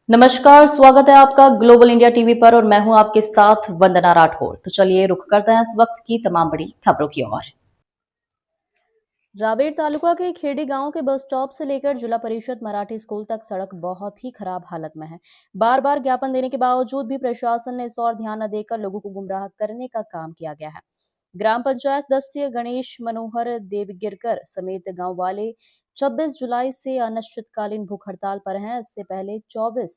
नमस्कार, स्वागत है आपका ग्लोबल इंडिया टीवी पर और मैं हूं आपके साथ वंदना राठौर। तो चलिए रुख करते हैं इस वक्त की तमाम बड़ी खबरों की ओर। रावेर तालुका के खेड़ी गांव के बस स्टॉप से लेकर जिला परिषद मराठी स्कूल तक सड़क बहुत ही खराब हालत में है। बार बार ज्ञापन देने के बावजूद भी प्रशासन ने इस ओर ध्यान न देकर लोगों को गुमराह करने का काम किया गया है। ग्राम पंचायत सदस्य गणेश मनोहर देवगिरकर समेत गांव वाले 26 जुलाई से अनिश्चितकालीन भूख हड़ताल पर हैं। इससे पहले 24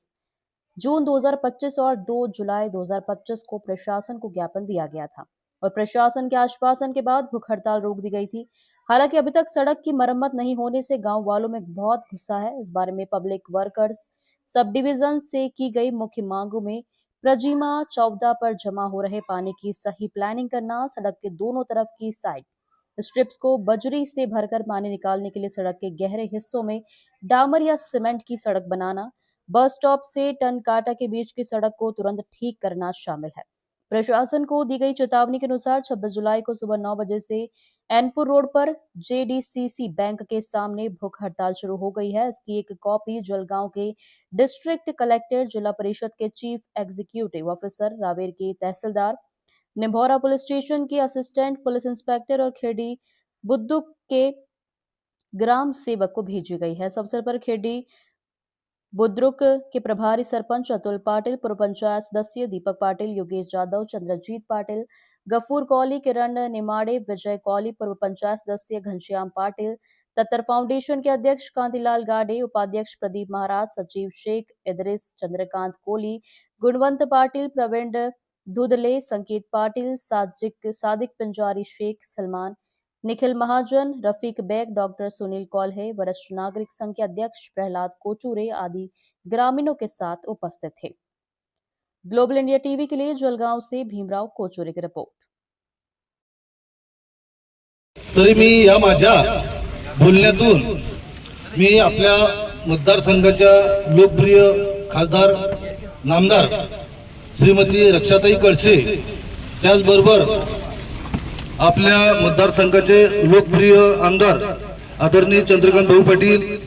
जून 2025 और 2 जुलाई 2025 को प्रशासन को ज्ञापन दिया गया था और प्रशासन के आश्वासन के बाद भूख हड़ताल रोक दी गई थी। हालांकि अभी तक सड़क की मरम्मत नहीं होने से गांव वालों में बहुत गुस्सा है। इस बारे में पब्लिक वर्कर्स सब डिवीजन से की गई मुख्य मांगों में प्रजीमा चौदा पर जमा हो रहे पानी की सही प्लानिंग करना, सड़क के दोनों तरफ की साइड स्ट्रिप्स को बजरी से भरकर पानी निकालने के लिए सड़क के गहरे हिस्सों में डामर या सीमेंट की सड़क बनाना, बस स्टॉप से टन काटा के बीच की सड़क को तुरंत ठीक करना शामिल है। प्रशासन को दी गई चेतावनी के अनुसार 26 जुलाई को सुबह 9 बजे से एनपुर रोड पर जेडीसीसी बैंक के सामने भूख हड़ताल शुरू हो गई है। इसकी एक कॉपी जलगांव के डिस्ट्रिक्ट कलेक्टर, जिला परिषद के चीफ एग्जीक्यूटिव ऑफिसर, रावेर के तहसीलदार, निभौरा पुलिस स्टेशन के असिस्टेंट पुलिस इंस्पेक्टर और खेड़ी बुद्दुक के ग्राम सेवक को भेजी गई है। इस अवसर पर खेड़ी बुद्रुक के प्रभारी सरपंच अतुल पाटिल, पूर्व पंचायत सदस्य दीपक पाटिल, योगेश जाधव, चंद्रजीत पाटिल, गफूर कौली, किरण निमाड़े, विजय कौली, पूर्व पंचायत सदस्य घनश्याम पाटिल, तत्तर फाउंडेशन के अध्यक्ष कांतिलाल गाडे, उपाध्यक्ष प्रदीप महाराज, सचिव शेख इदरिस, चंद्रकांत कोहली, गुणवंत पाटिल, प्रवीण धुदले, संकेत पाटिल, सादिक पिंजारी शेख, सलमान, निखिल महाजन, रफीक बेग, डॉक्टर सुनील कौल्हे, वरिष्ठ नागरिक संघ के अध्यक्ष प्रहलाद कोचूरे आदि ग्रामीणों के साथ उपस्थित थे। ग्लोबल इंडिया टीवी के लिए जलगांव से भीमराव कोचूरे की रिपोर्ट। तरी मी या माझ्या बोलण्यातून मी आपल्या मतदारसंघाच्या लोकप्रिय खासदार नामदार श्रीमती रक्षाताई कळसे, त्याचबरोबर आपल्या मतदारसंघाचे लोकप्रिय आमदार आदरणीय चंद्रकांत भाऊ पाटील,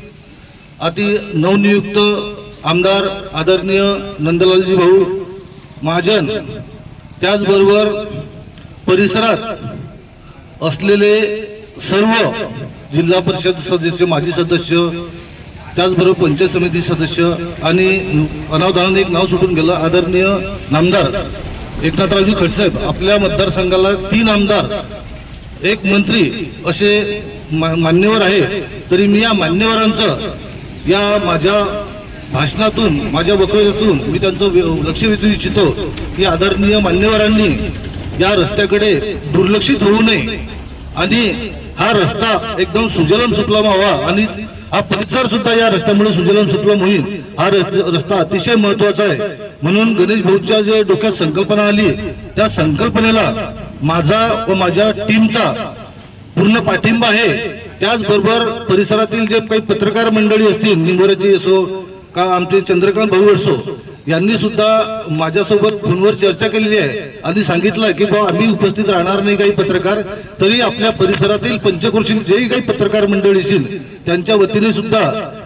अति नवनियुक्त आमदार आदरणीय नंदलालजी भाऊ महाजन, त्याचबरोबर परिसरात असलेले सर्व जिल्हा परिषद सदस्य, माजी सदस्य, त्याचबरोबर पंचायत समिती सदस्य आणि अनावधानाने एक नाव सुटून गेलं, आदरणीय नामदार एकनाथरावजी खडसेसाहेब, आपल्या मतदारसंघाला 3 आमदार, 1 मंत्री असे मान्यवर आहे। तरी मी या मान्यवरांचं या माझ्या भाषणातून, माझ्या वक्तव्यातून मी त्यांचं लक्ष वेधू इच्छितो की आदरणीय मान्यवरांनी या रस्त्याकडे दुर्लक्षित होऊ नये आणि हा रस्ता एकदम सुजलाम सुफलाम व्हावा आणि हा परिसर सुद्धा या रस्त्यामुळे सुजलाम सुफलाम होईल। हा रस्ता अतिशय महत्त्वाचा आहे, म्हणून गणेश भाऊच्या जे डोक्यात संकल्पना आली त्या संकल्पनेला माझा व माझ्या टीमचा पूर्ण पाठिंबा आहे। त्याचबरोबर परिसरातील जे काही पत्रकार मंडळी असतील, निंबोऱ्याची असो का आमचे चंद्रकांत भाऊ असो, यांनी सुद्धा माझ्यासोबत फोनवर चर्चा केलेली आहे आणि सांगितलं की बाबा आम्ही उपस्थित राहणार नाही काही पत्रकार, तरी आपल्या परिसरातील पंचक्रोशील जेही काही पत्रकार मंडळी असतील त्यांच्या वतीने सुद्धा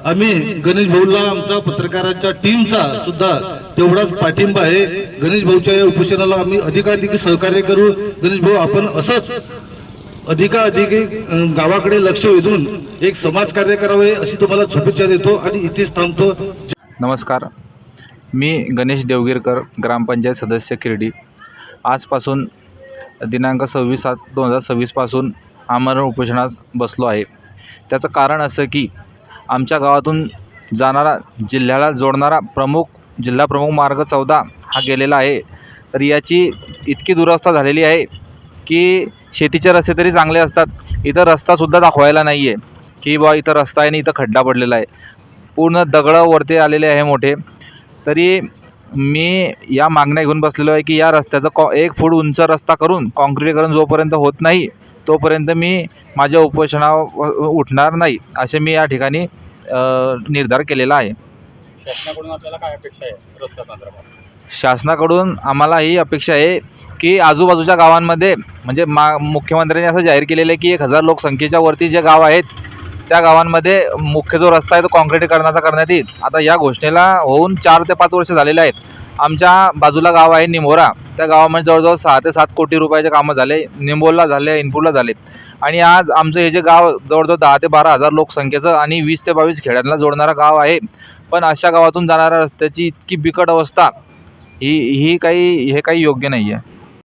आम्ही गणेश भाऊला, आमचा पत्रकारांच्या टीमचा सुद्धा तेवढाच पाठिंबा आहे। गणेश भाऊच्या या उपोषणाला आम्ही अधिकाधिक सहकार्य करू। गणेश भाऊ, आपण असंच अधिकाधिक गावाकडे लक्ष वेधून एक समाज कार्य करावे अशी तुम्हाला शुभेच्छा देतो आणि इथेच थांबतो। नमस्कार, मी गणेश देवगिरकर, ग्रामपंचायत सदस्य खिरडी। आजपासून दिनांक 26/7/2026 पासून आमरण उपोषणास बसलो आहे। त्याचं कारण असं की आमच्या गावातून जाणारा, जिल्ह्याला जोडणारा जिल्हा प्रमुख मार्ग 14 हा गेलेला आहे। तर याची इतकी दुरवस्था झालेली आहे की शेतीचे रस्ते तरी चांगले असतात, इथं रस्तासुद्धा दाखवायला नाही आहे की बा इथं रस्ता आहे आणि इथं खड्डा पडलेला आहे, पूर्ण दगडं वरती आलेले आहे मोठे। तरी मी या मागण्या घेऊन बसलेलो आहे की या रस्त्याचा 1 फूट उंच रस्ता करून काँक्रिटीकरण जोपर्यंत होत नाही तोपर्यंत मी माझ्या उपोषणावर उठणार नाही, असे मी या ठिकाणी निर्धार केलेला आहे। शासनाकडून आपल्याला काय अपेक्षा आहे रस्त्या संदर्भात? शासनाकडून आम्हाला ही अपेक्षा आहे की आजूबाजूच्या गावांमध्ये, म्हणजे मुख्यमंत्र्यांनी असं जाहीर केलेलं आहे की 1000 लोकसंख्येच्या वरती जे गाव आहेत त्या गावांमध्ये मुख्य जो रस्ता आहे तो काँक्रिटीकरणाचा करण्यात येईल. आता या घोषणेला होऊन 4 ते 5 वर्ष झालेले आहेत. आमच्या बाजूला गाव आहे निमोरा, त्या गावामध्ये जवळजवळ 6 ते 7 कोटी रुपयाचे कामं झाले, निंबोला झाले, इनपूरला झाले. आणि आज आमचं हे जे गाव जवळजवळ 10 ते 12 हजार लोकसंख्येचं आणि 20 ते 22 खेड्यांना जोडणारं गाव आहे. पण अशा गावातून जाणाऱ्या रस्त्याची इतकी बिकट अवस्था हे काही योग्य नाही आहे.